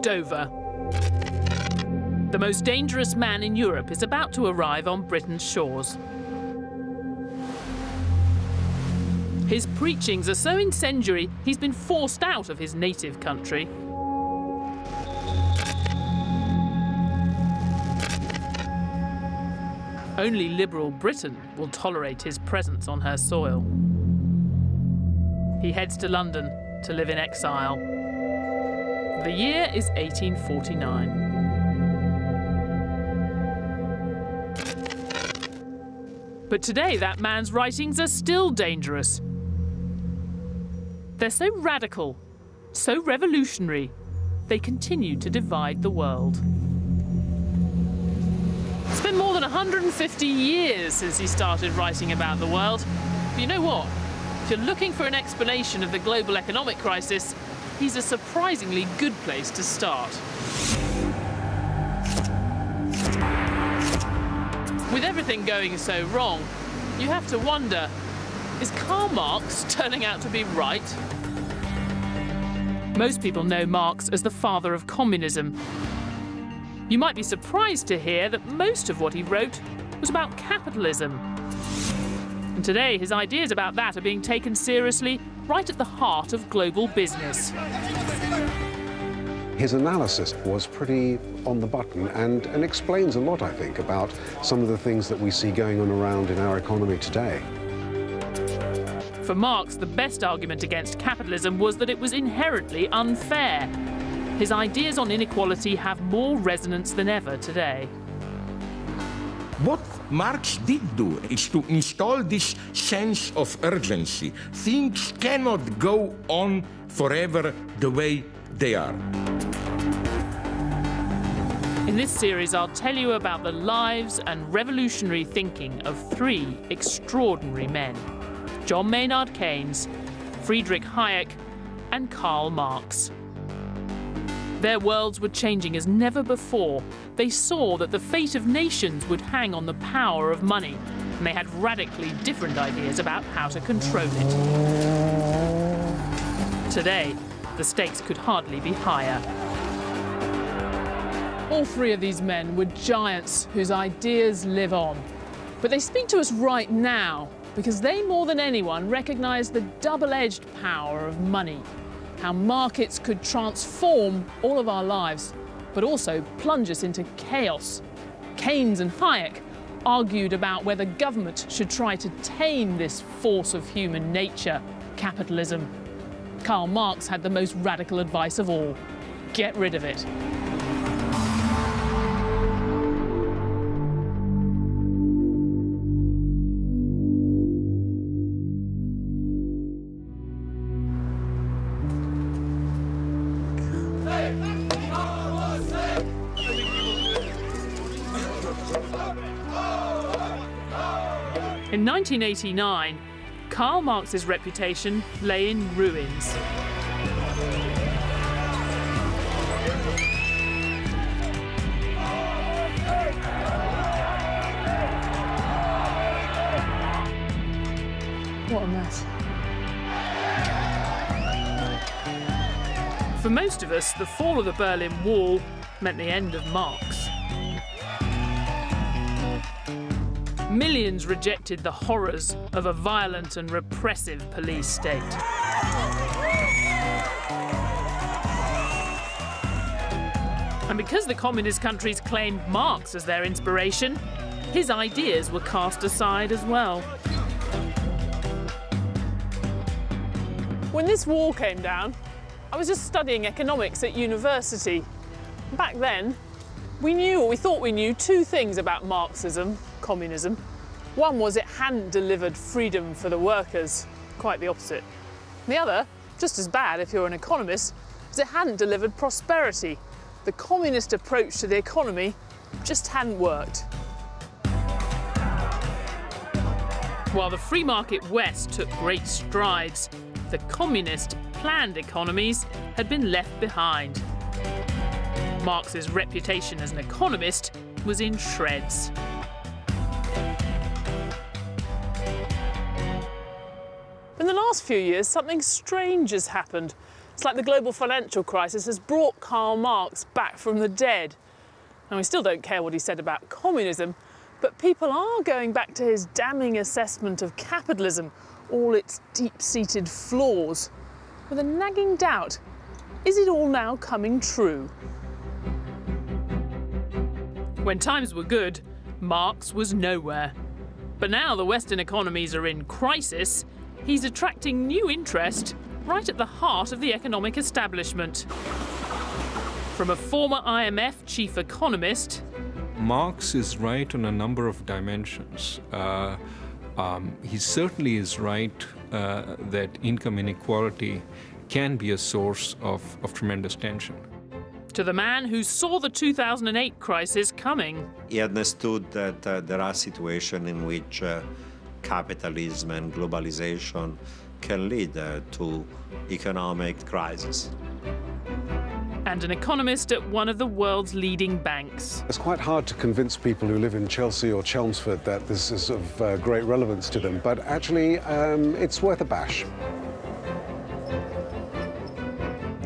Dover. The most dangerous man in Europe is about to arrive on Britain's shores. His preachings are so incendiary, he's been forced out of his native country. Only liberal Britain will tolerate his presence on her soil. He heads to London to live in exile. The year is 1849. But today, that man's writings are still dangerous. They're so radical, so revolutionary, they continue to divide the world. It's been more than 150 years since he started writing about the world. But you know what? If you're looking for an explanation of the global economic crisis, he's a surprisingly good place to start. With everything going so wrong, you have to wonder, is Karl Marx turning out to be right? Most people know Marx as the father of communism. You might be surprised to hear that most of what he wrote was about capitalism. And today, his ideas about that are being taken seriously right at the heart of global business. His analysis was pretty on the button and explains a lot, I think, about some of the things that we see going on around in our economy today. For Marx, the best argument against capitalism was that it was inherently unfair. His ideas on inequality have more resonance than ever today. What Marx did do is to install this sense of urgency. Things cannot go on forever the way they are. In this series, I'll tell you about the lives and revolutionary thinking of three extraordinary men: John Maynard Keynes, Friedrich Hayek, and Karl Marx. Their worlds were changing as never before. They saw that the fate of nations would hang on the power of money, and they had radically different ideas about how to control it. Today, the stakes could hardly be higher. All three of these men were giants whose ideas live on. But they speak to us right now because they, more than anyone, recognise the double-edged power of money. How markets could transform all of our lives, but also plunge us into chaos. Keynes and Hayek argued about whether government should try to tame this force of human nature, capitalism. Karl Marx had the most radical advice of all: get rid of it. In 1989, Karl Marx's reputation lay in ruins. What a mess. For most of us, the fall of the Berlin Wall meant the end of Marx. Millions rejected the horrors of a violent and repressive police state. And because the communist countries claimed Marx as their inspiration, his ideas were cast aside as well. When this wall came down, I was just studying economics at university. Back then, we thought we knew two things about Marxism, communism. One was it hadn't delivered freedom for the workers, quite the opposite. The other, just as bad if you're an economist, is it hadn't delivered prosperity. The communist approach to the economy just hadn't worked. While the free market West took great strides, the communist planned economies had been left behind. Marx's reputation as an economist was in shreds. In the last few years, something strange has happened. It's like the global financial crisis has brought Karl Marx back from the dead. And we still don't care what he said about communism, but people are going back to his damning assessment of capitalism, all its deep-seated flaws, with a nagging doubt, is it all now coming true? When times were good, Marx was nowhere. But now the Western economies are in crisis, he's attracting new interest right at the heart of the economic establishment. From a former IMF chief economist, Marx is right on a number of dimensions. He certainly is right that income inequality can be a source of tremendous tension. to the man who saw the 2008 crisis coming. He understood that there are situations in which capitalism and globalization can lead to economic crisis. And an economist at one of the world's leading banks. It's quite hard to convince people who live in Chelsea or Chelmsford that this is of great relevance to them, but actually it's worth a bash.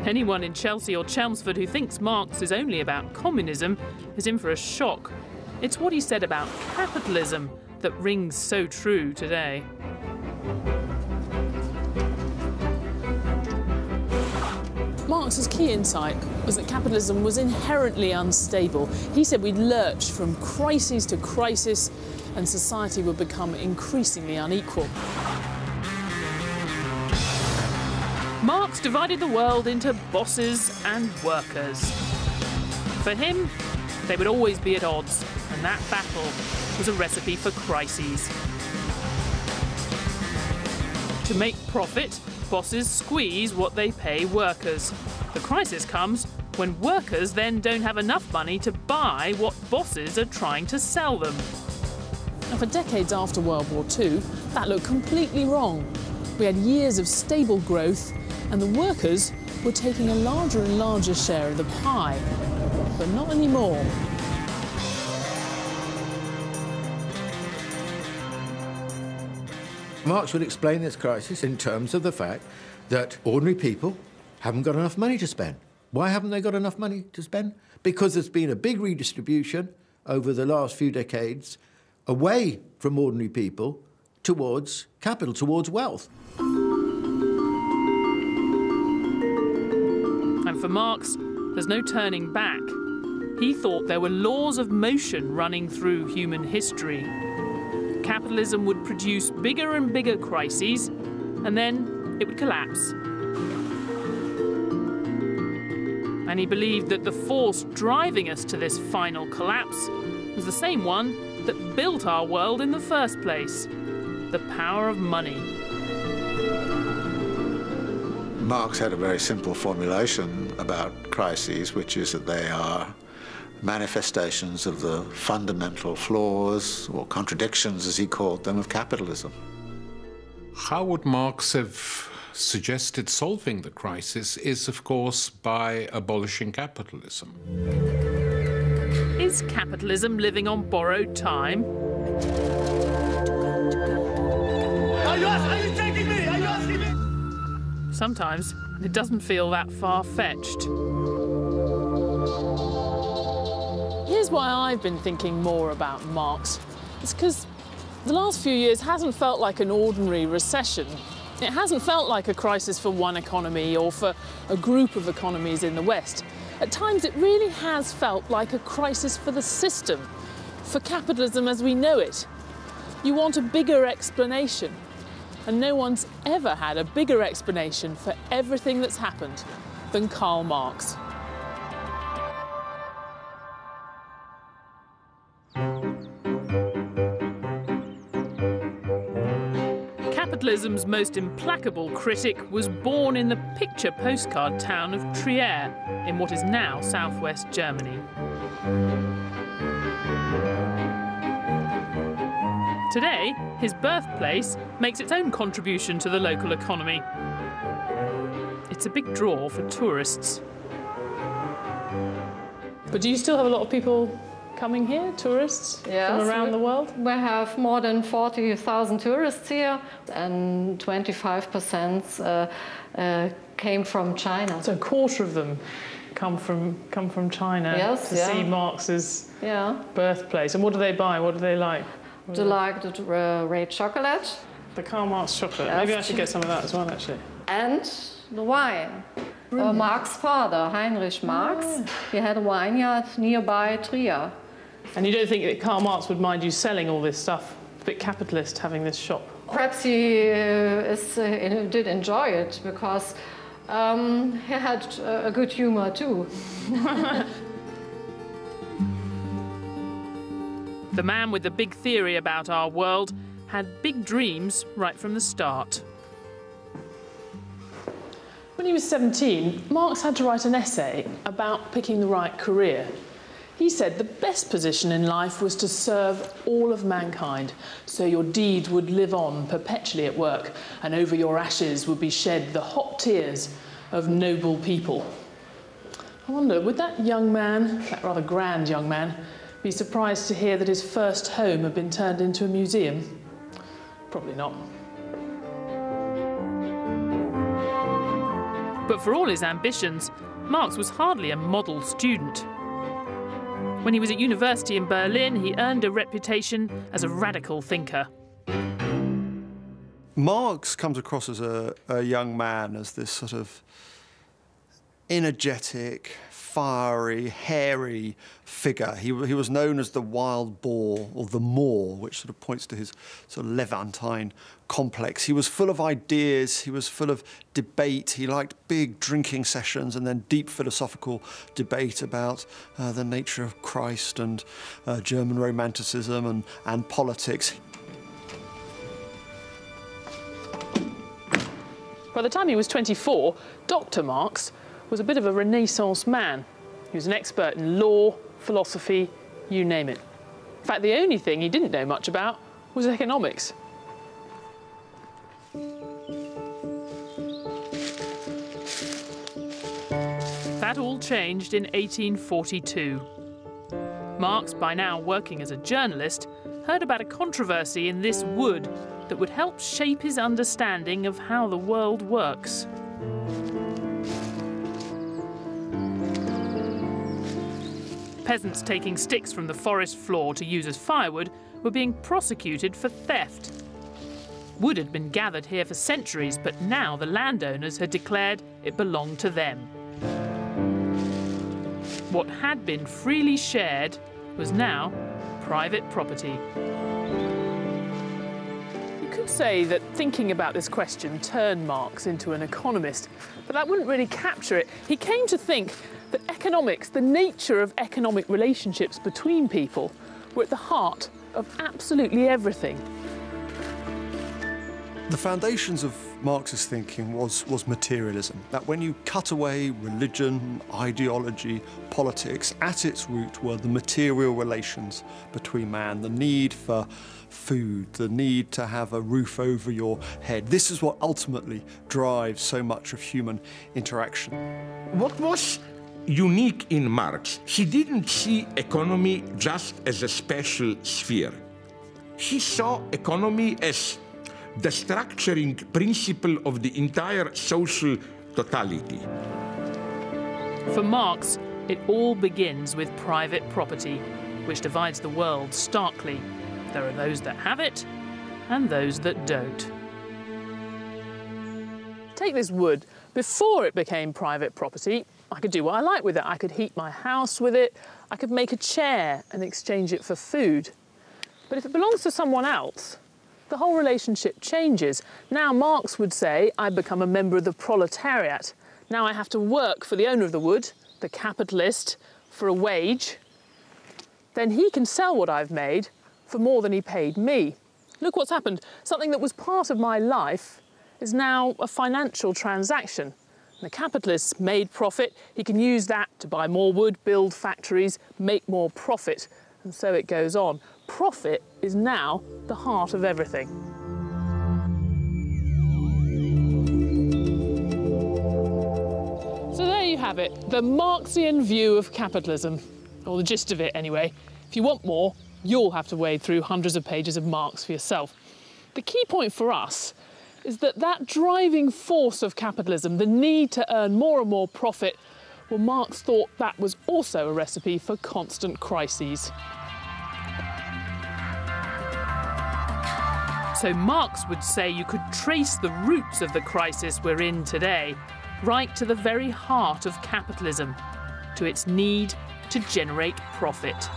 Anyone in Chelsea or Chelmsford who thinks Marx is only about communism is in for a shock. It's what he said about capitalism that rings so true today. Marx's key insight was that capitalism was inherently unstable. He said we'd lurch from crisis to crisis and society would become increasingly unequal. Marx divided the world into bosses and workers. For him, they would always be at odds, and that battle was a recipe for crises. To make profit, bosses squeeze what they pay workers. The crisis comes when workers then don't have enough money to buy what bosses are trying to sell them. Now, for decades after World War II, that looked completely wrong. We had years of stable growth, and the workers were taking a larger and larger share of the pie. But not anymore. Marx would explain this crisis in terms of the fact that ordinary people haven't got enough money to spend. Why haven't they got enough money to spend? Because there's been a big redistribution over the last few decades away from ordinary people towards capital, towards wealth. And for Marx, there's no turning back. He thought there were laws of motion running through human history. Capitalism would produce bigger and bigger crises, and then it would collapse. And he believed that the force driving us to this final collapse was the same one that built our world in the first place: the power of money. Marx had a very simple formulation about crises, which is that they are manifestations of the fundamental flaws, or contradictions, as he called them, of capitalism. How would Marx have suggested solving the crisis is, of course, by abolishing capitalism. Is capitalism living on borrowed time? Are you taking me? Are you asking me? Sometimes it doesn't feel that far-fetched. Here's why I've been thinking more about Marx. It's because the last few years hasn't felt like an ordinary recession. It hasn't felt like a crisis for one economy or for a group of economies in the West. At times it really has felt like a crisis for the system, for capitalism as we know it. You want a bigger explanation, and no one's ever had a bigger explanation for everything that's happened than Karl Marx. Capitalism's most implacable critic was born in the picture postcard town of Trier, in what is now southwest Germany. Today, his birthplace makes its own contribution to the local economy. It's a big draw for tourists. But do you still have a lot of people coming here, tourists Yes, from around the world? We have more than 40,000 tourists here, and 25% came from China. So a quarter of them come from China to see Marx's birthplace. And what do they buy? What do they like? Do you like the red chocolate? The Karl Marx chocolate. Yes. Maybe I should get some of that as well, actually. And the wine. Marx's father, Heinrich Marx, he had a vineyard nearby Trier. And you don't think that Karl Marx would mind you selling all this stuff? A bit capitalist having this shop. Perhaps he did enjoy it because he had a good humor too. The man with the big theory about our world had big dreams right from the start. When he was 17, Marx had to write an essay about picking the right career. He said the best position in life was to serve all of mankind, so your deed would live on perpetually at work, and over your ashes would be shed the hot tears of noble people. I wonder, would that young man, that rather grand young man, be surprised to hear that his first home had been turned into a museum? Probably not. But for all his ambitions, Marx was hardly a model student. When he was at university in Berlin, he earned a reputation as a radical thinker. Marx comes across as a young man, as this sort of energetic, fiery, hairy figure. He was known as the wild boar, or the Moor, which sort of points to his sort of Levantine complex. He was full of ideas, he was full of debate, he liked big drinking sessions and then deep philosophical debate about the nature of Christ and German Romanticism and politics. By the time he was 24, Dr. Marx was a bit of a Renaissance man. He was an expert in law, philosophy, you name it. In fact, the only thing he didn't know much about was economics. That all changed in 1842. Marx, by now working as a journalist, heard about a controversy in this wood that would help shape his understanding of how the world works. Peasants taking sticks from the forest floor to use as firewood were being prosecuted for theft. Wood had been gathered here for centuries, but now the landowners had declared it belonged to them. What had been freely shared was now private property. You could say that thinking about this question turned Marx into an economist, but that wouldn't really capture it. He came to think that economics, the nature of economic relationships between people, were at the heart of absolutely everything. The foundations of Marx's thinking was materialism, that when you cut away religion, ideology, politics, at its root were the material relations between man, the need for food, the need to have a roof over your head. This is what ultimately drives so much of human interaction. What was unique in Marx, he didn't see economy just as a special sphere. He saw economy as the structuring principle of the entire social totality. For Marx, it all begins with private property, which divides the world starkly. There are those that have it and those that don't. Take this wood. Before it became private property, I could do what I like with it. I could heat my house with it. I could make a chair and exchange it for food. But if it belongs to someone else, the whole relationship changes. Now Marx would say, I become a member of the proletariat. Now I have to work for the owner of the wood, the capitalist, for a wage. Then he can sell what I've made for more than he paid me. Look what's happened. Something that was part of my life is now a financial transaction. The capitalist made profit. He can use that to buy more wood, build factories, make more profit. And so it goes on. Profit is now the heart of everything. So there you have it, the Marxian view of capitalism, or the gist of it anyway. If you want more, you'll have to wade through hundreds of pages of Marx for yourself. The key point for us is that that driving force of capitalism, the need to earn more and more profit, well, Marx thought that was also a recipe for constant crises. So Marx would say you could trace the roots of the crisis we're in today right to the very heart of capitalism, to its need to generate profit.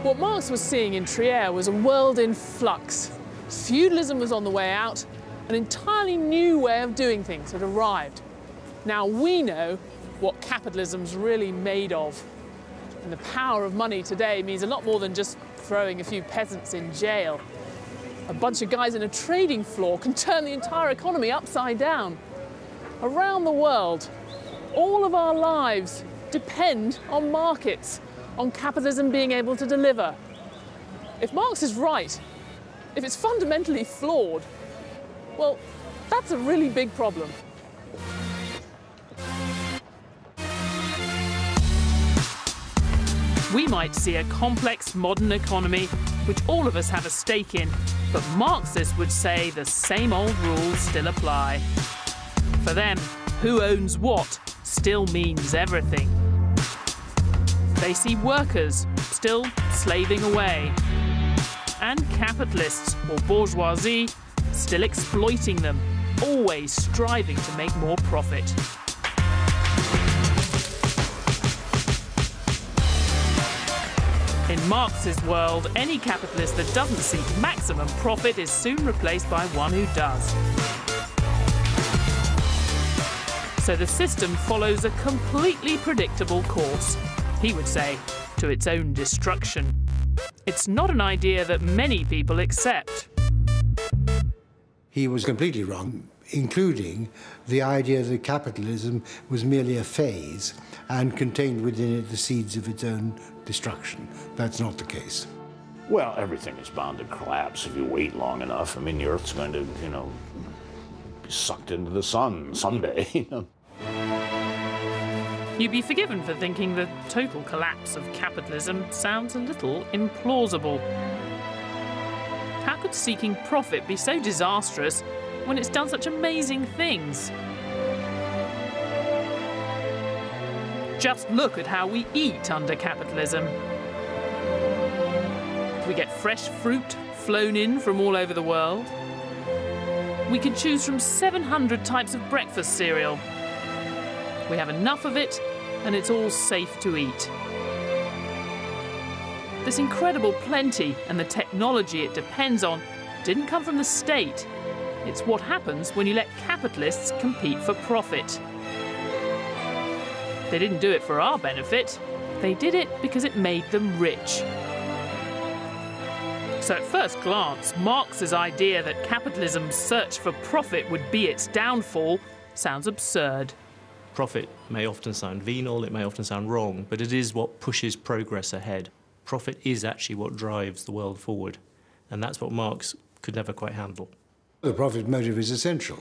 What Marx was seeing in Trier was a world in flux. Feudalism was on the way out. An entirely new way of doing things had arrived. Now we know what capitalism's really made of. And the power of money today means a lot more than just throwing a few peasants in jail. A bunch of guys in a trading floor can turn the entire economy upside down. Around the world, all of our lives depend on markets, on capitalism being able to deliver. If Marx is right, if it's fundamentally flawed, well, that's a really big problem. We might see a complex modern economy which all of us have a stake in, but Marxists would say the same old rules still apply. For them, who owns what still means everything. They see workers still slaving away, and capitalists, or bourgeoisie, still exploiting them, always striving to make more profit. In Marx's world, any capitalist that doesn't seek maximum profit is soon replaced by one who does. So the system follows a completely predictable course, he would say, to its own destruction. It's not an idea that many people accept. He was completely wrong, including the idea that capitalism was merely a phase and contained within it the seeds of its own destruction. That's not the case. Well, everything is bound to collapse if you wait long enough. I mean, the Earth's going to, be sucked into the sun someday, You'd be forgiven for thinking the total collapse of capitalism sounds a little implausible. How could seeking profit be so disastrous when it's done such amazing things? Just look at how we eat under capitalism. We get fresh fruit flown in from all over the world. We can choose from 700 types of breakfast cereal. We have enough of it, and it's all safe to eat. This incredible plenty and the technology it depends on didn't come from the state. It's what happens when you let capitalists compete for profit. They didn't do it for our benefit. They did it because it made them rich. So at first glance, Marx's idea that capitalism's search for profit would be its downfall sounds absurd. Profit may often sound venal, it may often sound wrong, but it is what pushes progress ahead. Profit is actually what drives the world forward, and that's what Marx could never quite handle. The profit motive is essential.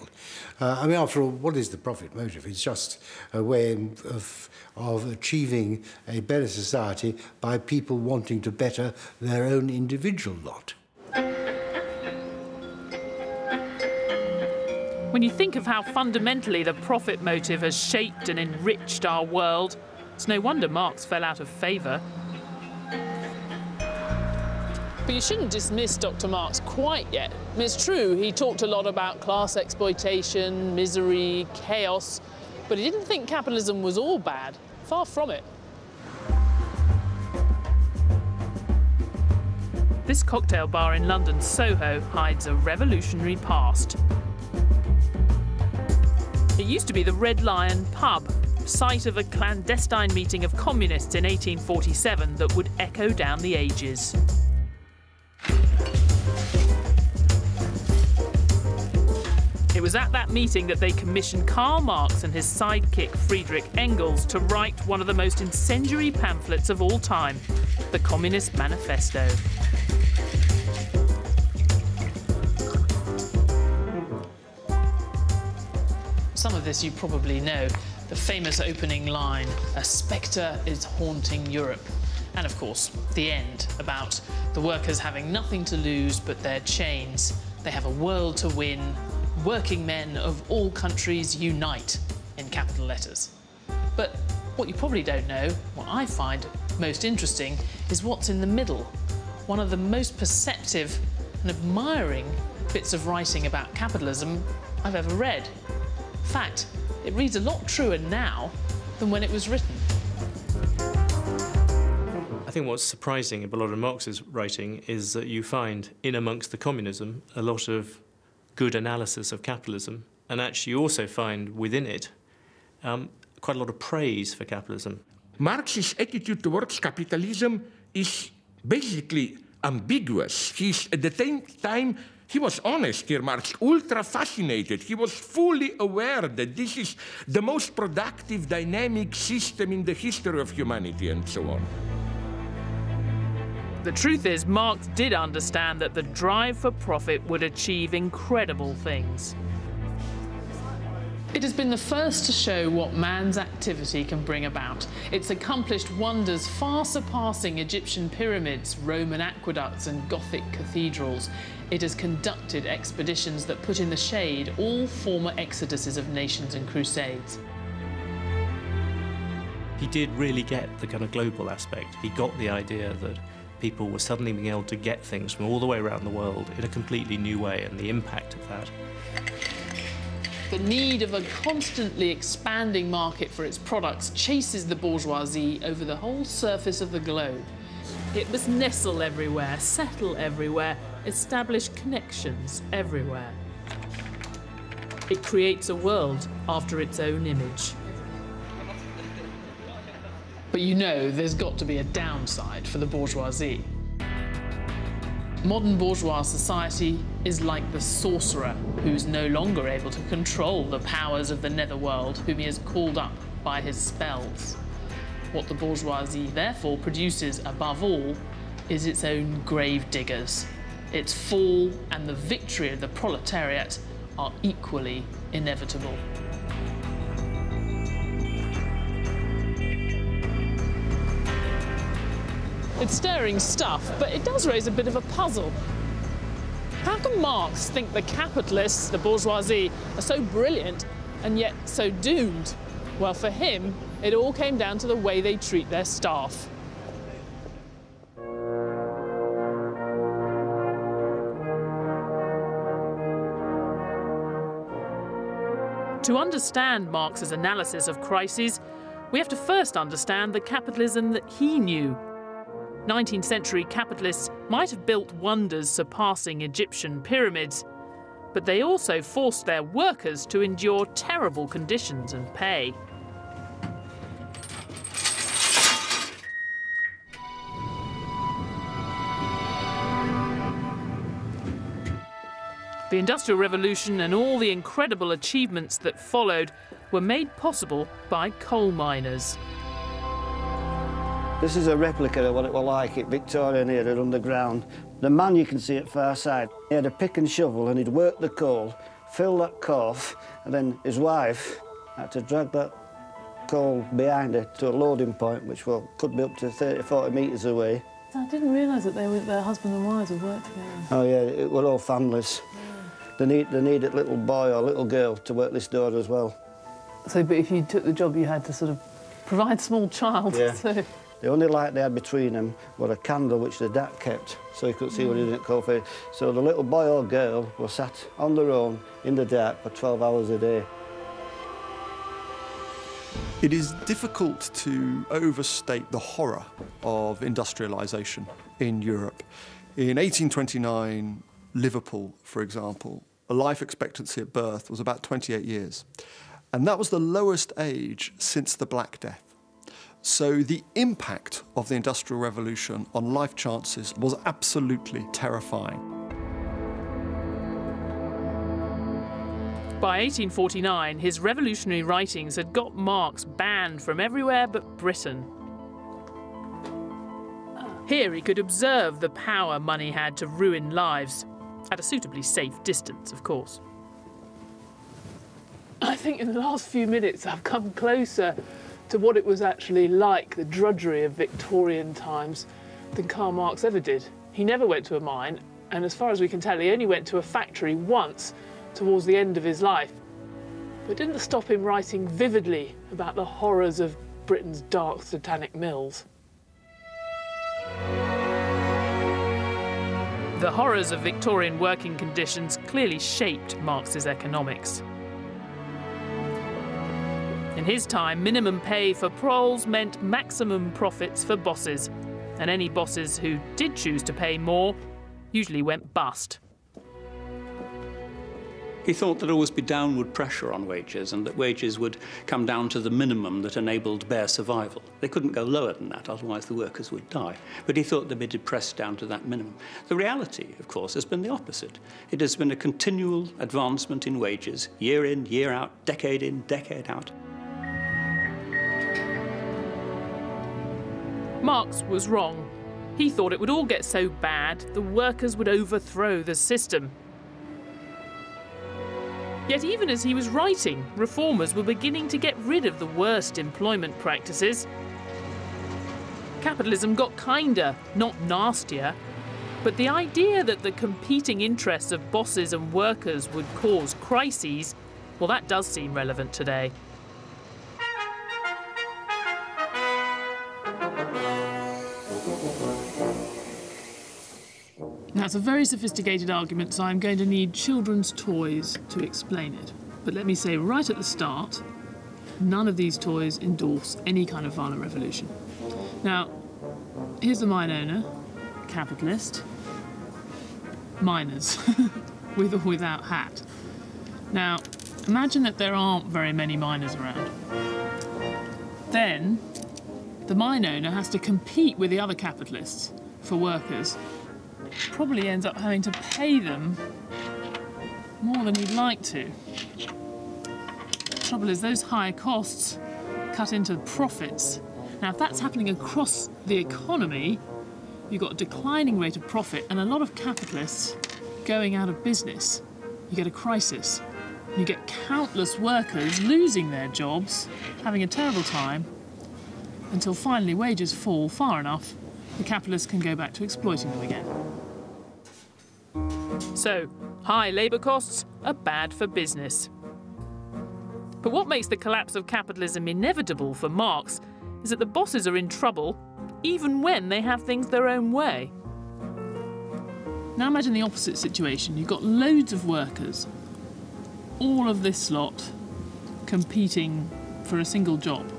After all, what is the profit motive? It's just a way of achieving a better society by people wanting to better their own individual lot. When you think of how fundamentally the profit motive has shaped and enriched our world, it's no wonder Marx fell out of favour. But you shouldn't dismiss Dr. Marx quite yet. I mean, it's true, he talked a lot about class exploitation, misery, chaos, but he didn't think capitalism was all bad. Far from it. This cocktail bar in London's Soho hides a revolutionary past. It used to be the Red Lion pub, site of a clandestine meeting of communists in 1847 that would echo down the ages. It was at that meeting that they commissioned Karl Marx and his sidekick Friedrich Engels to write one of the most incendiary pamphlets of all time, the Communist Manifesto. Some of this you probably know. The famous opening line, "A spectre is haunting Europe." And of course, the end, about the workers having nothing to lose but their chains. They have a world to win. Working men of all countries unite, in capital letters. But what you probably don't know, what I find most interesting, is what's in the middle. One of the most perceptive and admiring bits of writing about capitalism I've ever read. In fact, it reads a lot truer now than when it was written. I think what's surprising about a lot of Marx's writing is that you find in amongst the communism a lot of good analysis of capitalism, and actually you also find within it quite a lot of praise for capitalism. Marx's attitude towards capitalism is basically ambiguous. He's, at the same time, he was honest here, Marx, ultra fascinated. He was fully aware that this is the most productive, dynamic system in the history of humanity, and so on. The truth is, Marx did understand that the drive for profit would achieve incredible things. It has been the first to show what man's activity can bring about. It's accomplished wonders far surpassing Egyptian pyramids, Roman aqueducts and Gothic cathedrals. It has conducted expeditions that put in the shade all former exoduses of nations and crusades. He did really get the kind of global aspect. He got the idea that people were suddenly being able to get things from all the way around the world in a completely new way, and the impact of that. The need of a constantly expanding market for its products chases the bourgeoisie over the whole surface of the globe. It must nestle everywhere, settle everywhere, establish connections everywhere. It creates a world after its own image. But you know, there's got to be a downside for the bourgeoisie. Modern bourgeois society is like the sorcerer who's no longer able to control the powers of the netherworld, whom he has called up by his spells. What the bourgeoisie therefore produces above all is its own grave diggers. Its fall and the victory of the proletariat are equally inevitable. It's stirring stuff, but it does raise a bit of a puzzle. How can Marx think the capitalists, the bourgeoisie, are so brilliant and yet so doomed? Well, for him, it all came down to the way they treat their staff. To understand Marx's analysis of crises, we have to first understand the capitalism that he knew. 19th century capitalists might have built wonders surpassing Egyptian pyramids, but they also forced their workers to endure terrible conditions and pay. The Industrial Revolution and all the incredible achievements that followed were made possible by coal miners. This is a replica of what it was like at Victorian era underground. The man you can see at far side, he had a pick and shovel and he'd work the coal, fill that corf, and then his wife had to drag that coal behind her to a loading point, which could be up to 30, 40 metres away. I didn't realise that their husband and wives would work together. Oh yeah, it were all families. Yeah. They needed a little boy or little girl to work this door as well. So, but if you took the job, you had to sort of provide a small child. Yeah. So. The only light they had between them was a candle which the dad kept, so he could see what he didn't call for. So the little boy or girl was sat on their own in the dark for 12 hours a day. It is difficult to overstate the horror of industrialisation in Europe. In 1829, Liverpool, for example, a life expectancy at birth was about 28 years. And that was the lowest age since the Black Death. So the impact of the Industrial Revolution on life chances was absolutely terrifying. By 1849, his revolutionary writings had got Marx banned from everywhere but Britain. Here he could observe the power money had to ruin lives, at a suitably safe distance, of course. I think in the last few minutes I've come closer to what it was actually like, the drudgery of Victorian times, than Karl Marx ever did. He never went to a mine, and as far as we can tell, he only went to a factory once towards the end of his life. But it didn't stop him writing vividly about the horrors of Britain's dark satanic mills. The horrors of Victorian working conditions clearly shaped Marx's economics. In his time, minimum pay for proles meant maximum profits for bosses, and any bosses who did choose to pay more usually went bust. He thought there'd always be downward pressure on wages and that wages would come down to the minimum that enabled bare survival. They couldn't go lower than that, otherwise the workers would die. But he thought they'd be depressed down to that minimum. The reality, of course, has been the opposite. It has been a continual advancement in wages, year in, year out, decade in, decade out. Marx was wrong. He thought it would all get so bad the workers would overthrow the system. Yet even as he was writing, reformers were beginning to get rid of the worst employment practices. Capitalism got kinder, not nastier, but the idea that the competing interests of bosses and workers would cause crises, well, that does seem relevant today. Now, it's a very sophisticated argument, so I'm going to need children's toys to explain it. But let me say right at the start, none of these toys endorse any kind of violent revolution. Now, here's the mine owner, capitalist, miners, with or without hat. Now, imagine that there aren't very many miners around. Then, the mine owner has to compete with the other capitalists for workers. Probably ends up having to pay them more than he'd like to. The trouble is, those higher costs cut into profits. Now, if that's happening across the economy, you've got a declining rate of profit and a lot of capitalists going out of business. You get a crisis. You get countless workers losing their jobs, having a terrible time, until finally wages fall far enough the capitalists can go back to exploiting them again. So, high labour costs are bad for business. But what makes the collapse of capitalism inevitable for Marx is that the bosses are in trouble even when they have things their own way. Now imagine the opposite situation. You've got loads of workers, all of this lot competing for a single job.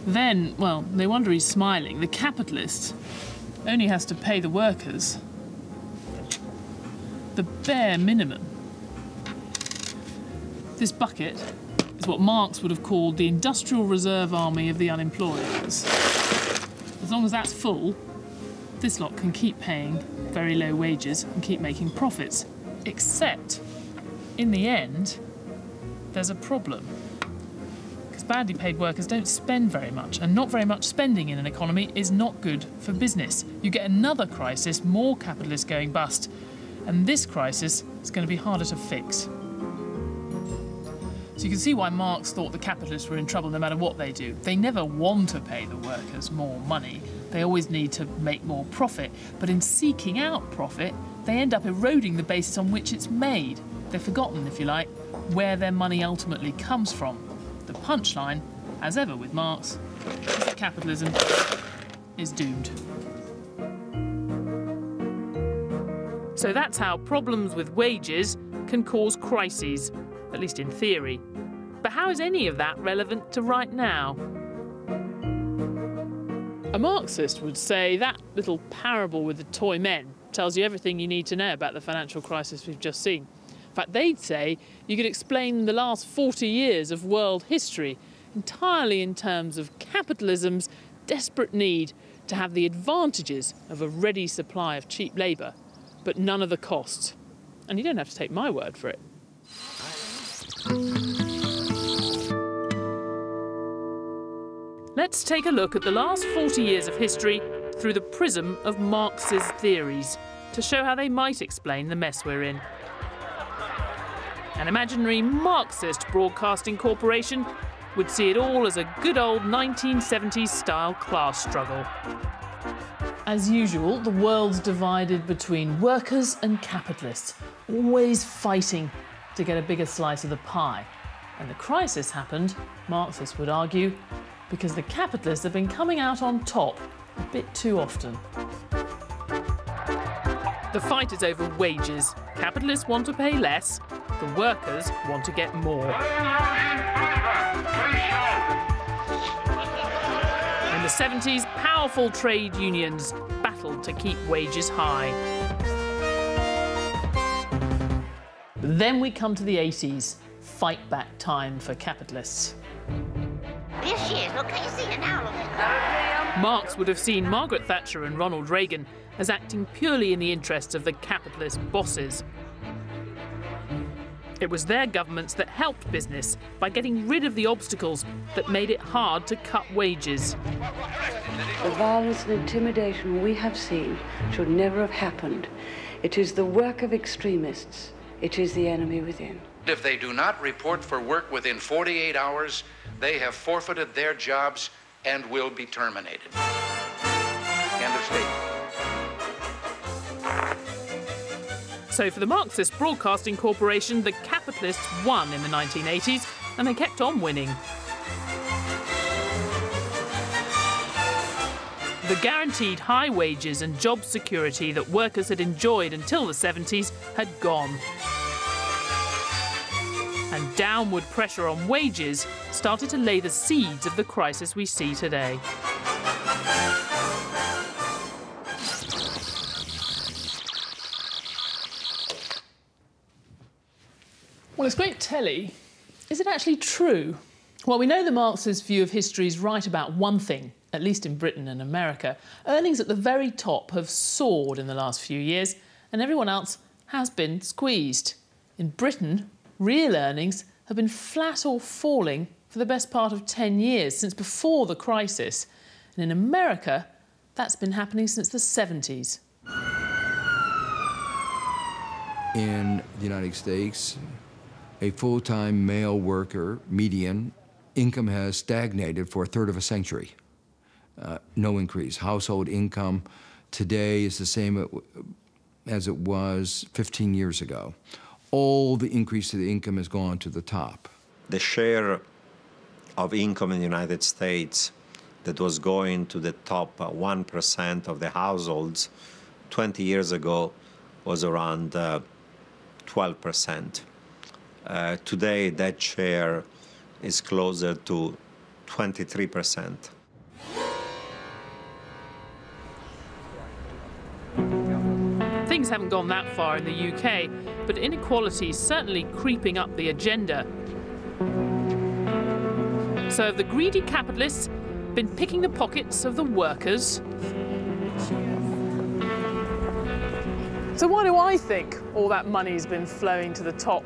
Then, well, no wonder he's smiling. The capitalist only has to pay the workers the bare minimum. This bucket is what Marx would have called the industrial reserve army of the unemployed. As long as that's full, this lot can keep paying very low wages and keep making profits. Except, in the end, there's a problem. Because badly paid workers don't spend very much, and not very much spending in an economy is not good for business. You get another crisis, more capitalists going bust, and this crisis is going to be harder to fix. So you can see why Marx thought the capitalists were in trouble no matter what they do. They never want to pay the workers more money. They always need to make more profit. But in seeking out profit, they end up eroding the basis on which it's made. They've forgotten, if you like, where their money ultimately comes from. The punchline, as ever with Marx, is that capitalism is doomed. So that's how problems with wages can cause crises, at least in theory. But how is any of that relevant to right now? A Marxist would say that little parable with the toy men tells you everything you need to know about the financial crisis we've just seen. In fact, they'd say you could explain the last 40 years of world history entirely in terms of capitalism's desperate need to have the advantages of a ready supply of cheap labour, but none of the costs. And you don't have to take my word for it. Let's take a look at the last 40 years of history through the prism of Marx's theories to show how they might explain the mess we're in. An imaginary Marxist broadcasting corporation would see it all as a good old 1970s-style class struggle. As usual, the world's divided between workers and capitalists, always fighting to get a bigger slice of the pie. And the crisis happened, Marxists would argue, because the capitalists have been coming out on top a bit too often. The fight is over wages. Capitalists want to pay less, the workers want to get more. In the 70s, powerful trade unions battled to keep wages high. Then we come to the 80s, fight back time for capitalists. This year, look, can you see it now? Look. Marx would have seen Margaret Thatcher and Ronald Reagan as acting purely in the interests of the capitalist bosses. It was their governments that helped business by getting rid of the obstacles that made it hard to cut wages. The violence and intimidation we have seen should never have happened. It is the work of extremists. It is the enemy within. If they do not report for work within 48 hours, they have forfeited their jobs and will be terminated. End of statement. So for the Marxist Broadcasting Corporation, the capitalists won in the 1980s, and they kept on winning. The guaranteed high wages and job security that workers had enjoyed until the 70s had gone. And downward pressure on wages started to lay the seeds of the crisis we see today. Well, it's great telly. Is it actually true? Well, we know the Marxist view of history is right about one thing, at least in Britain and America. Earnings at the very top have soared in the last few years, and everyone else has been squeezed. In Britain, real earnings have been flat or falling for the best part of 10 years, since before the crisis. And in America, that's been happening since the 70s. In the United States, a full-time male worker, median, income has stagnated for a third of a century. No increase. Household income today is the same as it was 15 years ago. All the increase of the income has gone to the top. The share of income in the United States that was going to the top 1% of the households 20 years ago was around 12%. Today, that share is closer to 23%. Things haven't gone that far in the UK, but inequality is certainly creeping up the agenda. So have the greedy capitalists been picking the pockets of the workers? So why do I think all that money's been flowing to the top?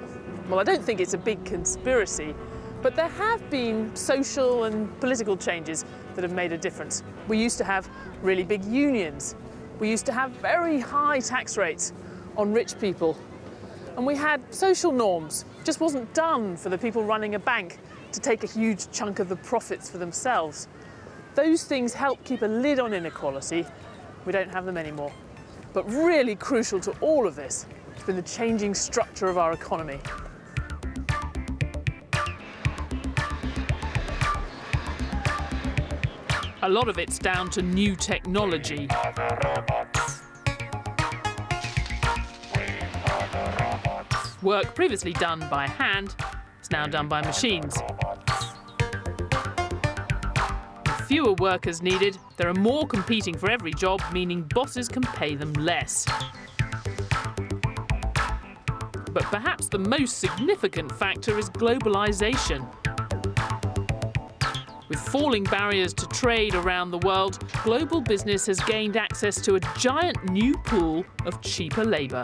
Well, I don't think it's a big conspiracy, but there have been social and political changes that have made a difference. We used to have really big unions. We used to have very high tax rates on rich people. And we had social norms. It just wasn't done for the people running a bank to take a huge chunk of the profits for themselves. Those things help keep a lid on inequality. We don't have them anymore. But really crucial to all of this has been the changing structure of our economy. A lot of it's down to new technology. Work previously done by hand is now done by machines. With fewer workers needed, there are more competing for every job, meaning bosses can pay them less. But perhaps the most significant factor is globalization. With falling barriers to trade around the world, global business has gained access to a giant new pool of cheaper labour.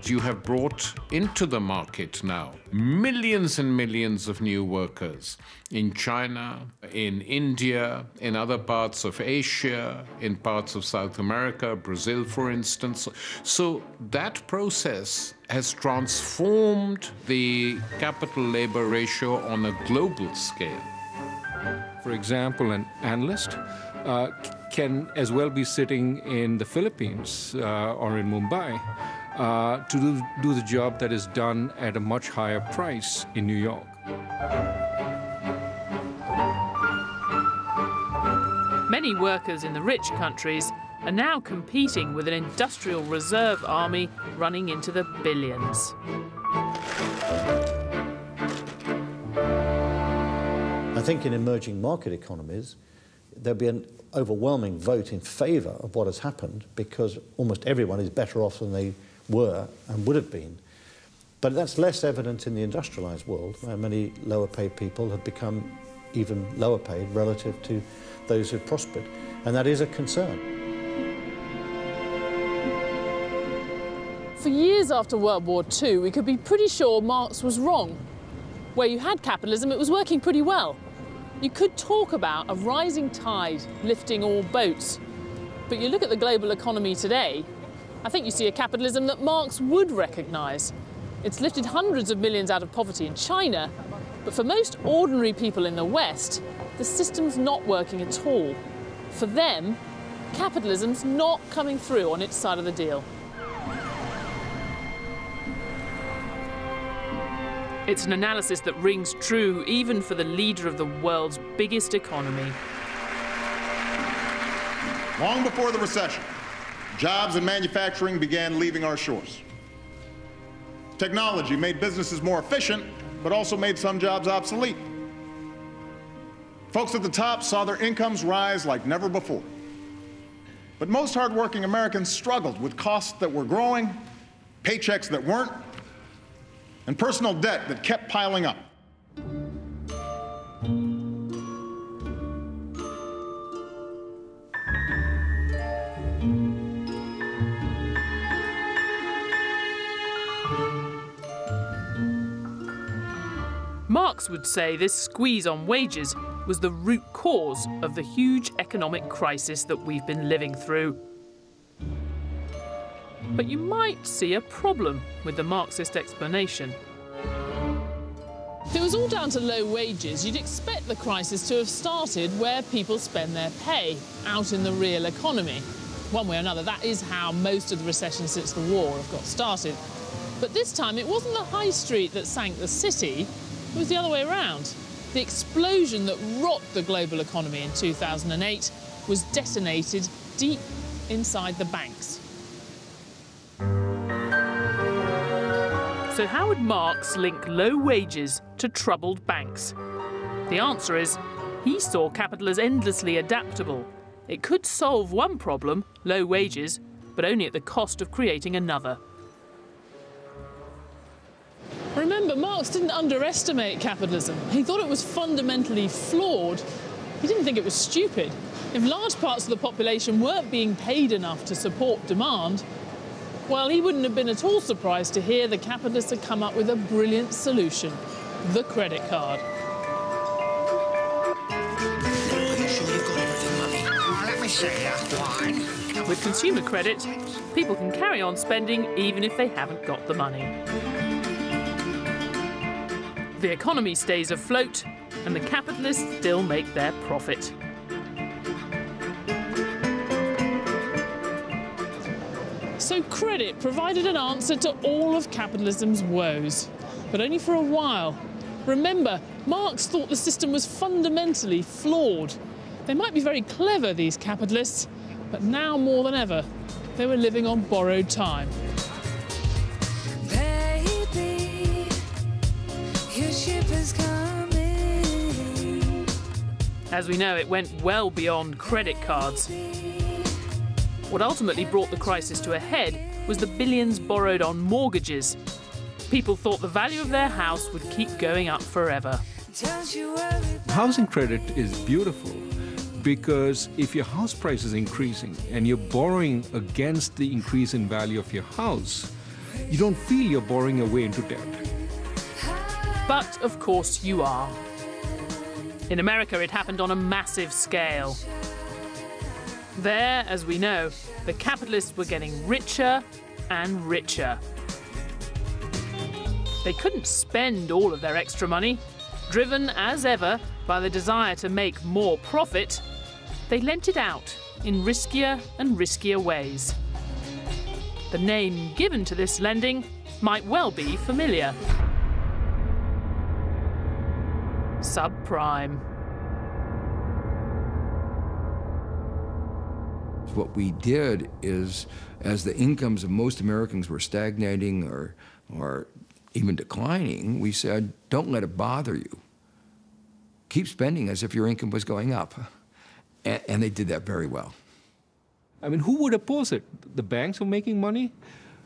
you have brought into the market now millions and millions of new workers in China, in India, in other parts of Asia, in parts of South America, Brazil, for instance. So that process has transformed the capital-labor ratio on a global scale. For example, an analyst can as well be sitting in the Philippines or in Mumbai to do the job that is done at a much higher price in New York. Many workers in the rich countries are now competing with an industrial reserve army running into the billions. I think in emerging market economies, there'll be an overwhelming vote in favour of what has happened because almost everyone is better off than they were and would have been. But that's less evident in the industrialised world, where many lower paid people have become even lower paid relative to those who've prospered. And that is a concern. For years after World War II, we could be pretty sure Marx was wrong. Where you had capitalism, it was working pretty well. You could talk about a rising tide lifting all boats. But you look at the global economy today, I think you see a capitalism that Marx would recognise. It's lifted hundreds of millions out of poverty in China, but for most ordinary people in the West, the system's not working at all. For them, capitalism's not coming through on its side of the deal. It's an analysis that rings true even for the leader of the world's biggest economy. Long before the recession, jobs in manufacturing began leaving our shores. Technology made businesses more efficient, but also made some jobs obsolete. Folks at the top saw their incomes rise like never before. But most hardworking Americans struggled with costs that were growing, paychecks that weren't, and personal debt that kept piling up. Marx would say this squeeze on wages was the root cause of the huge economic crisis that we've been living through. But you might see a problem with the Marxist explanation. If it was all down to low wages, you'd expect the crisis to have started where people spend their pay, out in the real economy. One way or another, that is how most of the recessions since the war have got started. But this time, it wasn't the high street that sank the city, it was the other way around. The explosion that rocked the global economy in 2008 was detonated deep inside the banks. So how would Marx link low wages to troubled banks? The answer is, he saw capital as endlessly adaptable. It could solve one problem, low wages, but only at the cost of creating another. Remember, Marx didn't underestimate capitalism. He thought it was fundamentally flawed. He didn't think it was stupid. If large parts of the population weren't being paid enough to support demand, well, he wouldn't have been at all surprised to hear the capitalists had come up with a brilliant solution, the credit card. Let me see that wine. With consumer credit, people can carry on spending even if they haven't got the money. The economy stays afloat, and the capitalists still make their profit. So credit provided an answer to all of capitalism's woes, but only for a while. Remember, Marx thought the system was fundamentally flawed. They might be very clever, these capitalists, but now more than ever, they were living on borrowed time. Baby, your ship is coming. As we know, it went well beyond credit cards. What ultimately brought the crisis to a head was the billions borrowed on mortgages. People thought the value of their house would keep going up forever. Housing credit is beautiful because if your house price is increasing and you're borrowing against the increase in value of your house, you don't feel you're borrowing your way into debt. But of course you are. In America, it happened on a massive scale. There, as we know, the capitalists were getting richer and richer. They couldn't spend all of their extra money. Driven, as ever, by the desire to make more profit, they lent it out in riskier and riskier ways. The name given to this lending might well be familiar. Subprime. What we did is, as the incomes of most Americans were stagnating or even declining, we said, don't let it bother you. Keep spending as if your income was going up. And they did that very well. I mean, who would oppose it? The banks who are making money?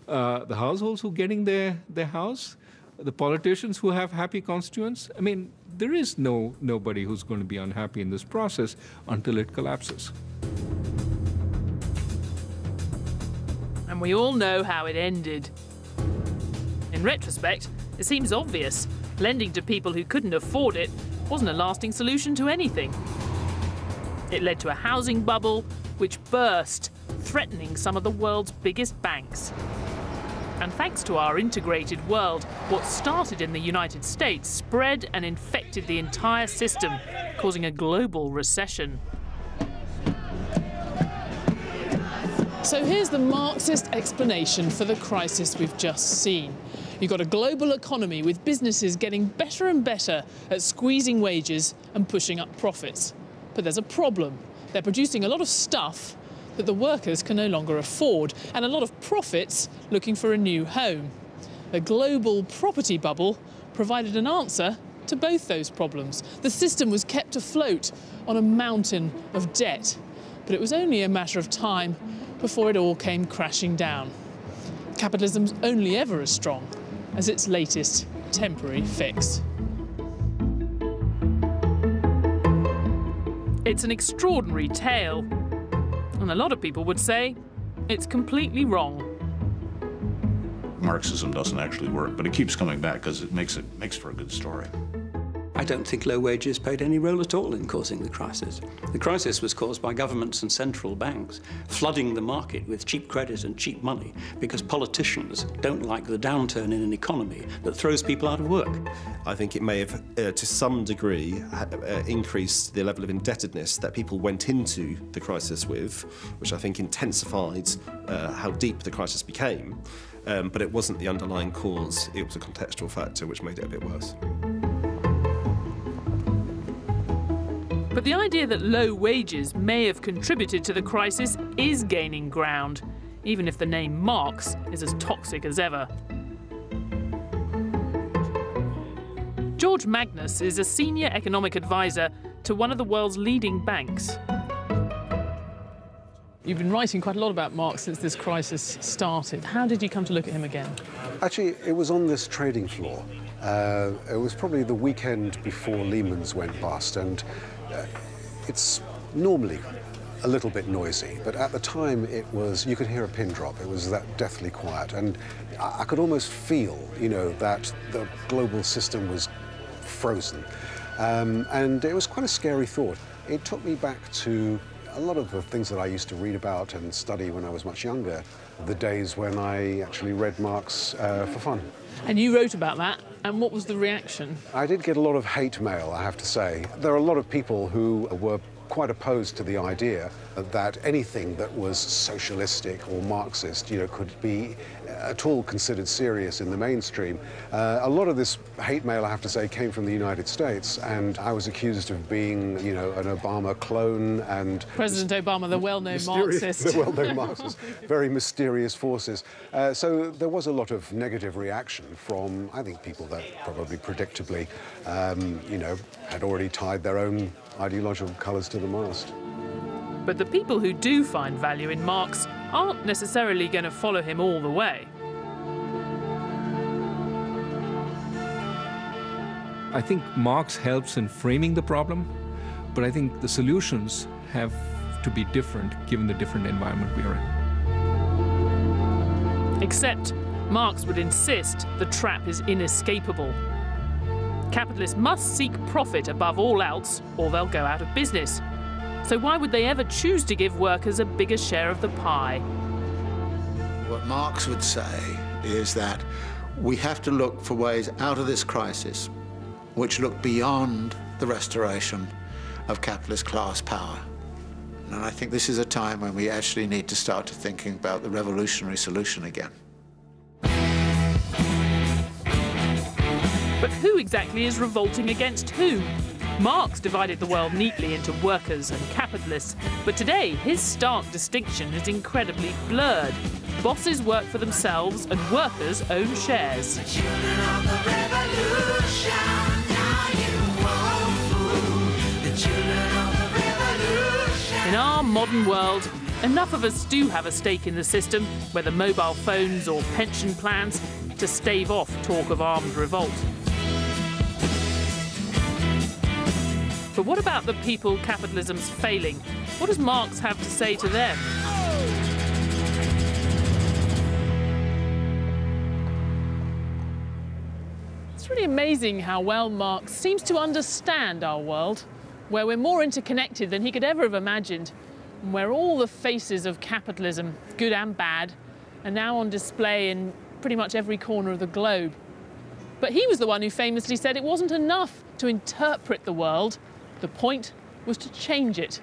The households who are getting their house? The politicians who have happy constituents? I mean, there is nobody who's going to be unhappy in this process until it collapses. And we all know how it ended. In retrospect, it seems obvious. Lending to people who couldn't afford it wasn't a lasting solution to anything. It led to a housing bubble which burst, threatening some of the world's biggest banks. And thanks to our integrated world, what started in the United States spread and infected the entire system, causing a global recession. So here's the Marxist explanation for the crisis we've just seen. You've got a global economy with businesses getting better and better at squeezing wages and pushing up profits. But there's a problem. They're producing a lot of stuff that the workers can no longer afford, and a lot of profits looking for a new home. The global property bubble provided an answer to both those problems. The system was kept afloat on a mountain of debt, but it was only a matter of time before it all came crashing down. Capitalism's only ever as strong as its latest temporary fix. It's an extraordinary tale, and a lot of people would say it's completely wrong. Marxism doesn't actually work, but it keeps coming back because it makes for a good story. I don't think low wages played any role at all in causing the crisis. The crisis was caused by governments and central banks flooding the market with cheap credit and cheap money because politicians don't like the downturn in an economy that throws people out of work. I think it may have, to some degree, increased the level of indebtedness that people went into the crisis with, which I think intensified how deep the crisis became. But it wasn't the underlying cause, it was a contextual factor which made it a bit worse. But the idea that low wages may have contributed to the crisis is gaining ground, even if the name Marx is as toxic as ever. George Magnus is a senior economic advisor to one of the world's leading banks. You've been writing quite a lot about Marx since this crisis started. How did you come to look at him again? Actually, it was on this trading floor. It was probably the weekend before Lehman's went bust, and it's normally a little bit noisy, but at the time it was, you could hear a pin drop. It was that deathly quiet, and I could almost feel, you know, that the global system was frozen. And it was quite a scary thought. It took me back to a lot of the things that I used to read about and study when I was much younger, the days when I actually read Marx for fun. And you wrote about that, and what was the reaction? I did get a lot of hate mail, I have to say. There are a lot of people who were quite opposed to the idea that anything that was socialistic or Marxist, you know, could be at all considered serious in the mainstream. A lot of this hate mail, I have to say, came from the United States, and I was accused of being, you know, an Obama clone and... President Obama, the well-known Marxist. The well-known Marxist, very mysterious forces. So there was a lot of negative reaction from, I think, people that probably predictably, you know, had already tied their own ideological colours to the mast. But the people who do find value in Marx aren't necessarily going to follow him all the way. I think Marx helps in framing the problem, but I think the solutions have to be different given the different environment we are in. Except Marx would insist the trap is inescapable. Capitalists must seek profit above all else, or they'll go out of business. So why would they ever choose to give workers a bigger share of the pie? What Marx would say is that we have to look for ways out of this crisis which look beyond the restoration of capitalist class power. And I think this is a time when we actually need to start to thinking about the revolutionary solution again. But who exactly is revolting against who? Marx divided the world neatly into workers and capitalists, but today his stark distinction is incredibly blurred. Bosses work for themselves and workers own shares. In our modern world, enough of us do have a stake in the system, whether mobile phones or pension plans, to stave off talk of armed revolt. But what about the people capitalism's failing? What does Marx have to say to them? It's really amazing how well Marx seems to understand our world, where we're more interconnected than he could ever have imagined, and where all the faces of capitalism, good and bad, are now on display in pretty much every corner of the globe. But he was the one who famously said it wasn't enough to interpret the world, the point was to change it.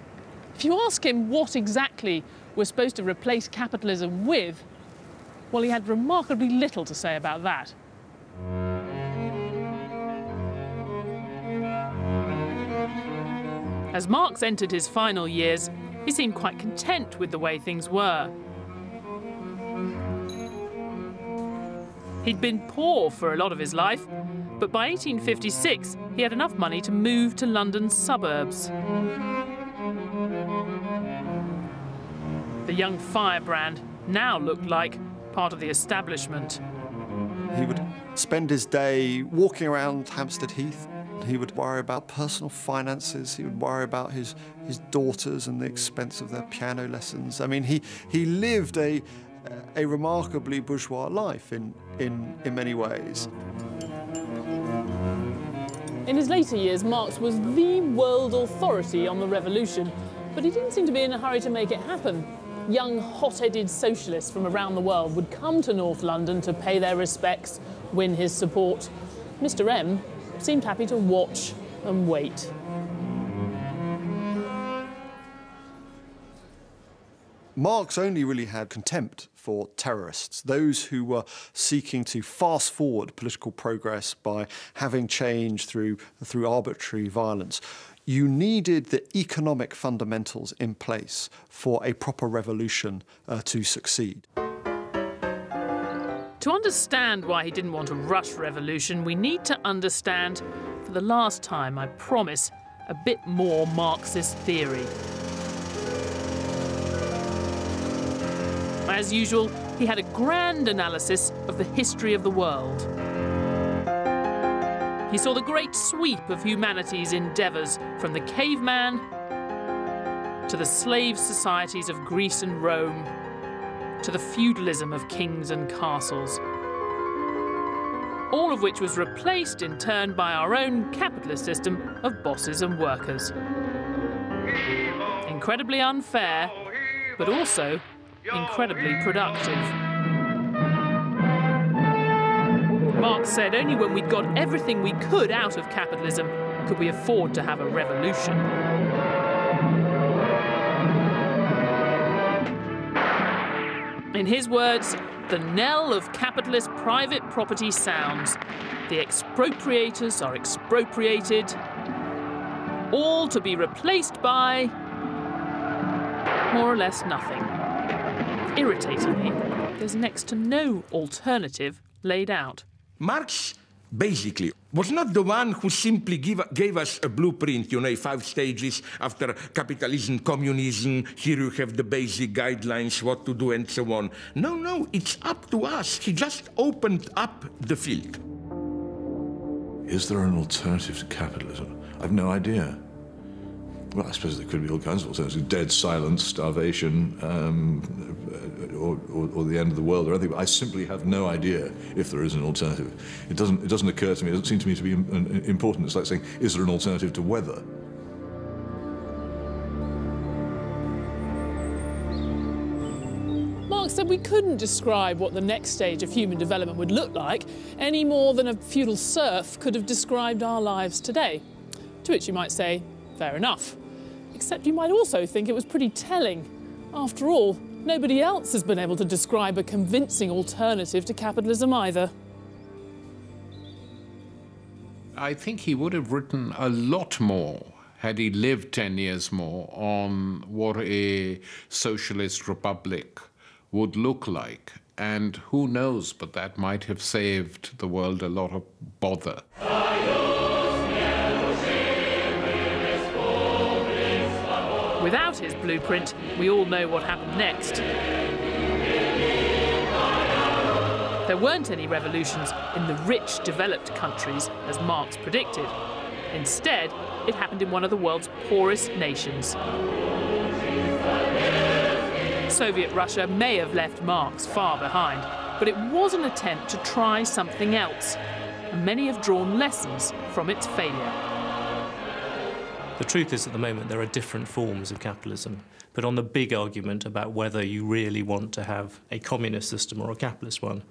If you ask him what exactly we're supposed to replace capitalism with, well, he had remarkably little to say about that. As Marx entered his final years, he seemed quite content with the way things were. He'd been poor for a lot of his life, but by 1856 he had enough money to move to London's suburbs. The young firebrand now looked like part of the establishment. He would spend his day walking around Hampstead Heath. He would worry about personal finances. He would worry about his daughters and the expense of their piano lessons. I mean, he lived a remarkably bourgeois life in many ways. In his later years, Marx was the world authority on the revolution, but he didn't seem to be in a hurry to make it happen. Young, hot-headed socialists from around the world would come to North London to pay their respects, win his support. Mr. M seemed happy to watch and wait. Marx only really had contempt for terrorists, those who were seeking to fast forward political progress by having change through arbitrary violence. You needed the economic fundamentals in place for a proper revolution to succeed. To understand why he didn't want a rush revolution, we need to understand, for the last time, I promise, a bit more Marxist theory. As usual, he had a grand analysis of the history of the world. He saw the great sweep of humanity's endeavours, from the caveman to the slave societies of Greece and Rome, to the feudalism of kings and castles, all of which was replaced in turn by our own capitalist system of bosses and workers. Incredibly unfair, but also incredibly productive. Marx said only when we'd got everything we could out of capitalism could we afford to have a revolution. In his words, the knell of capitalist private property sounds. The expropriators are expropriated, all to be replaced by more or less nothing. Irritatingly, there's next to no alternative laid out. Marx, basically, was not the one who simply gave us a blueprint, you know, 5 stages after capitalism, communism, here you have the basic guidelines, what to do, and so on. No, no, it's up to us. He just opened up the field. Is there an alternative to capitalism? I've no idea. Well, I suppose there could be all kinds of alternatives: dead silence, starvation, or the end of the world, or anything. But I simply have no idea if there is an alternative. It doesn't occur to me. It doesn't seem to me to be important. It's like saying, is there an alternative to weather? Marx said we couldn't describe what the next stage of human development would look like any more than a feudal serf could have described our lives today. To which you might say, fair enough. Except you might also think it was pretty telling. After all, nobody else has been able to describe a convincing alternative to capitalism either. I think he would have written a lot more had he lived 10 years more on what a socialist republic would look like. And who knows, but that might have saved the world a lot of bother. Without his blueprint, we all know what happened next. There weren't any revolutions in the rich, developed countries, as Marx predicted. Instead, it happened in one of the world's poorest nations. Soviet Russia may have left Marx far behind, but it was an attempt to try something else, and many have drawn lessons from its failure. The truth is, at the moment, there are different forms of capitalism, but on the big argument about whether you really want to have a communist system or a capitalist one,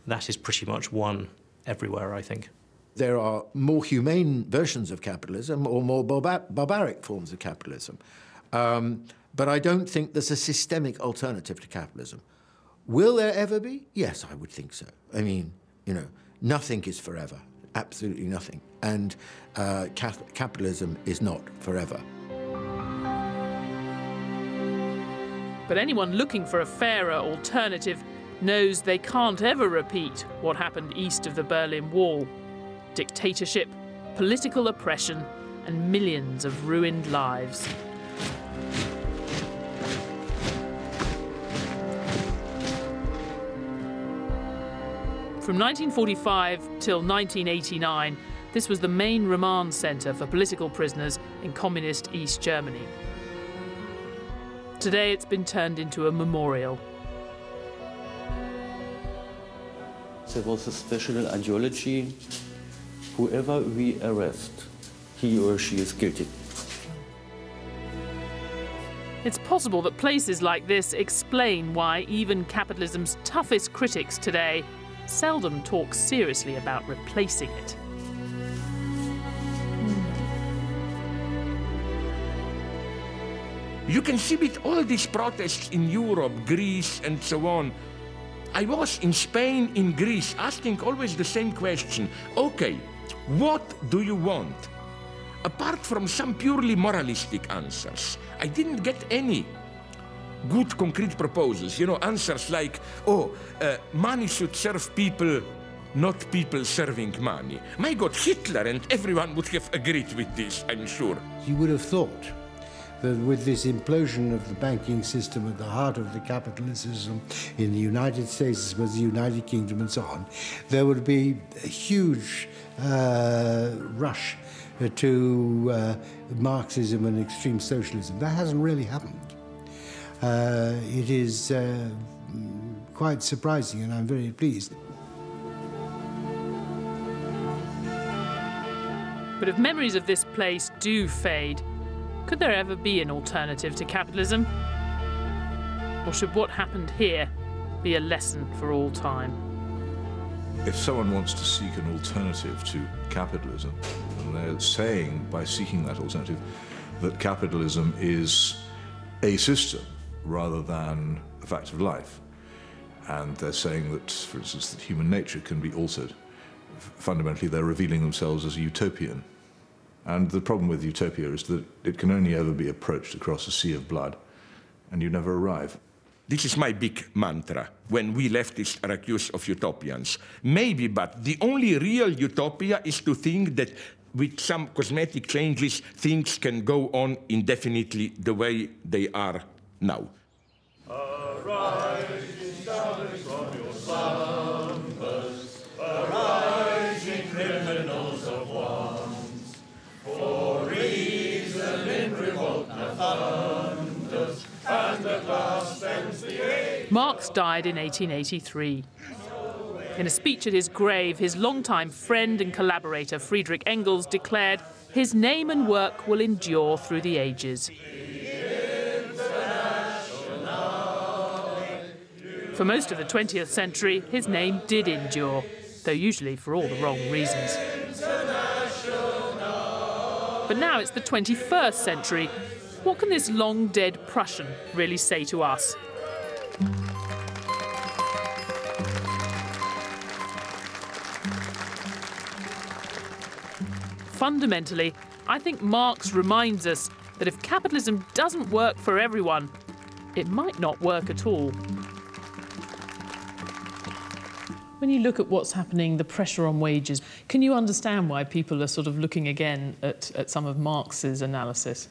that is pretty much won everywhere, I think. There are more humane versions of capitalism or more barbaric forms of capitalism. But I don't think there's a systemic alternative to capitalism. Will there ever be? Yes, I would think so. I mean, you know, nothing is forever. Absolutely nothing. And capitalism is not forever. But anyone looking for a fairer alternative knows they can't ever repeat what happened east of the Berlin Wall. Dictatorship, political oppression, and millions of ruined lives. From 1945 till 1989, this was the main remand centre for political prisoners in communist East Germany. Today it's been turned into a memorial. There was a special ideology: whoever we arrest, he or she is guilty. It's possible that places like this explain why even capitalism's toughest critics today seldom talk seriously about replacing it. You can see with all these protests in Europe, Greece, and so on. I was in Spain, in Greece, asking always the same question. Okay, what do you want? Apart from some purely moralistic answers, I didn't get any good concrete proposals. You know, answers like, oh, money should serve people, not people serving money. My God, Hitler and everyone would have agreed with this, I'm sure. You would have thought that with this implosion of the banking system at the heart of the capitalism in the United States, as well as the United Kingdom and so on, there would be a huge rush to Marxism and extreme socialism. That hasn't really happened. It is quite surprising, and I'm very pleased. But if memories of this place do fade, could there ever be an alternative to capitalism? Or should what happened here be a lesson for all time? If someone wants to seek an alternative to capitalism, and they're saying by seeking that alternative that capitalism is a system rather than a fact of life, and they're saying that, for instance, that human nature can be altered, fundamentally they're revealing themselves as a utopian. And the problem with utopia is that it can only ever be approached across a sea of blood, and you never arrive. This is my big mantra when we leftists are accused of utopians. Maybe, but the only real utopia is to think that with some cosmetic changes, things can go on indefinitely the way they are now. Arise, establish from your slumbers, arise, ye criminals of want, for reason in revolt. Marx died in 1883. In a speech at his grave, his longtime friend and collaborator Friedrich Engels declared, "His name and work will endure through the ages." For most of the 20th century, his name did endure, though usually for all the wrong reasons. But now it's the 21st century. What can this long-dead Prussian really say to us? Fundamentally, I think Marx reminds us that if capitalism doesn't work for everyone, it might not work at all. When you look at what's happening, the pressure on wages, can you understand why people are sort of looking again at some of Marx's analysis?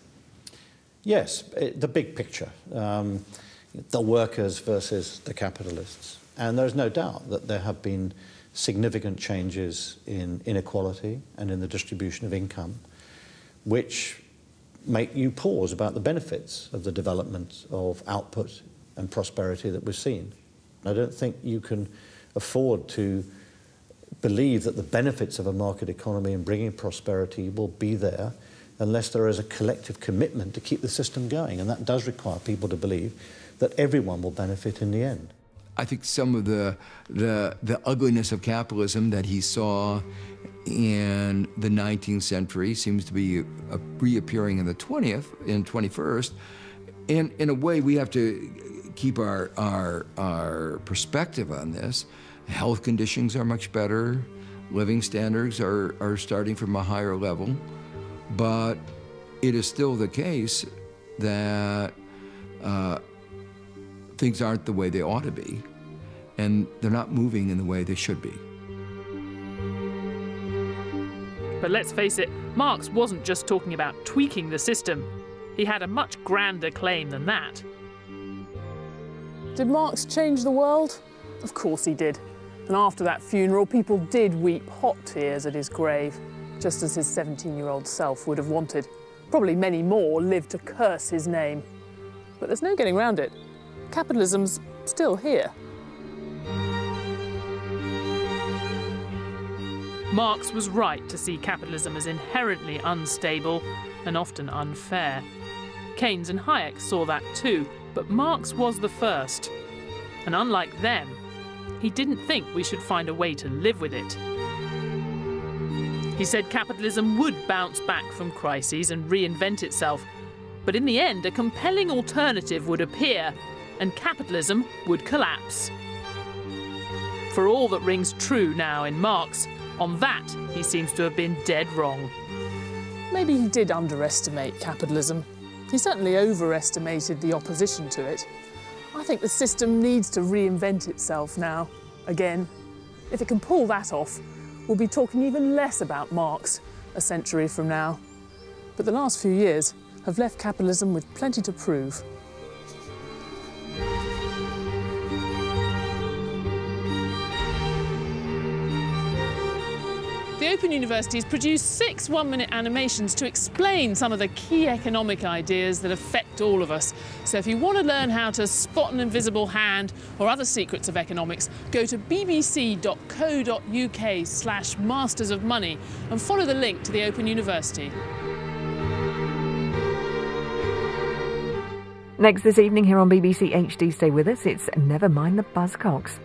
Yes, the big picture, the workers versus the capitalists. And there's no doubt that there have been significant changes in inequality and in the distribution of income, which make you pause about the benefits of the development of output and prosperity that we've seen. I don't think you can afford to believe that the benefits of a market economy and bringing prosperity will be there unless there is a collective commitment to keep the system going. And that does require people to believe that everyone will benefit in the end. I think some of the ugliness of capitalism that he saw in the 19th century seems to be reappearing in the 20th and 21st. And in a way, we have to keep our perspective on this. Health conditions are much better. Living standards are starting from a higher level. But it is still the case that things aren't the way they ought to be, and they're not moving in the way they should be. But let's face it, Marx wasn't just talking about tweaking the system. He had a much grander claim than that. Did Marx change the world? Of course he did. And after that funeral, people did weep hot tears at his grave, just as his 17-year-old self would have wanted. Probably many more lived to curse his name. But there's no getting around it. Capitalism's still here. Marx was right to see capitalism as inherently unstable and often unfair. Keynes and Hayek saw that too, but Marx was the first. And unlike them, he didn't think we should find a way to live with it. He said capitalism would bounce back from crises and reinvent itself, but in the end, a compelling alternative would appear, and capitalism would collapse. For all that rings true now in Marx, on that he seems to have been dead wrong. Maybe he did underestimate capitalism. He certainly overestimated the opposition to it. I think the system needs to reinvent itself now, again. If it can pull that off, we'll be talking even less about Marx a century from now. But the last few years have left capitalism with plenty to prove. The Open University's produced 6 one-minute animations to explain some of the key economic ideas that affect all of us. So if you want to learn how to spot an invisible hand or other secrets of economics, go to bbc.co.uk/Masters of Money and follow the link to the Open University. Next this evening here on BBC HD, stay with us, it's Never Mind the Buzzcocks.